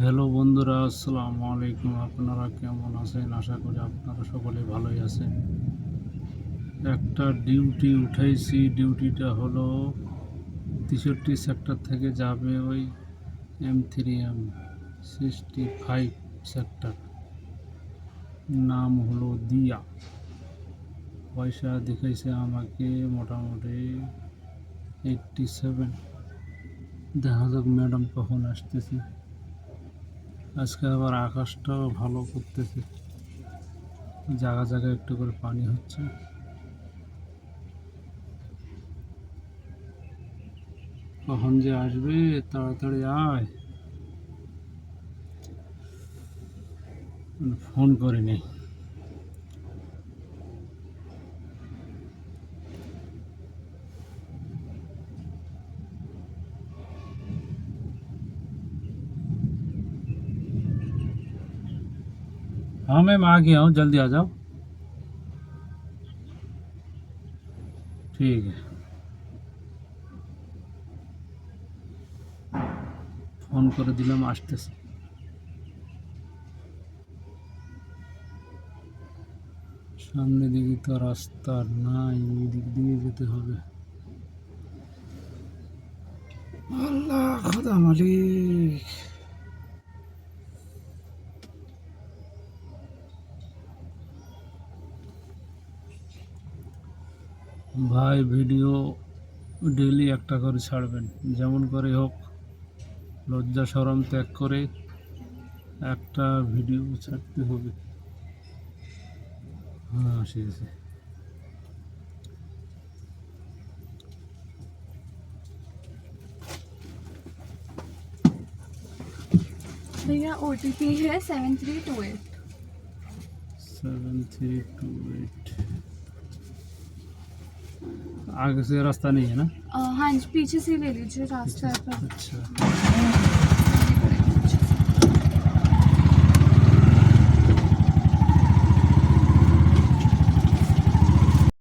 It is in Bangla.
হ্যালো বন্ধুরা, আসসালামু আলাইকুম। আপনারা কেমন আছেন? আশা করি আপনারা সকলে ভালোই আছেন। একটা ডিউটি উঠাইছি। ডিউটিটা হলো 63 সেক্টর থেকে যাবে ওই M3M 65 সেক্টর। নাম হলো দিয়া। পয়সা দেখাইছে আমাকে মোটামুটি 87। দেখা যাক ম্যাডাম কখন আসতেছে। আজকে আবার আকাশটাও ভালো করতেছে, জায়গা জায়গায় একটু করে পানি হচ্ছে। কখন যে আসবে, তাড়াতাড়ি আয়। ফোন করিনি। हाँ मैम, आ गया हूँ, जल्दी आ जाओ। ठीक है। ফোন করে দিলাম, আসতেছে। সামনে দিকে তো রাস্তা নাই, ওই দিক দিয়ে যেতে হবে। আল্লাহ খোদা মালিক। ভাই, ভিডিও ডেইলি একটা করে ছাড়বেন, যেমন করে হোক। লজ্জা শরম ত্যাগ করে একটা ভিডিও ছাড়তে হবে। হ্যাঁ, ঠিক আছে। भैया OTP है 7328। 7328। आगे से रास्ता नहीं है ना? हाँ जी, पीछे से ले लीजिए, रास्ता है पर। अच्छा।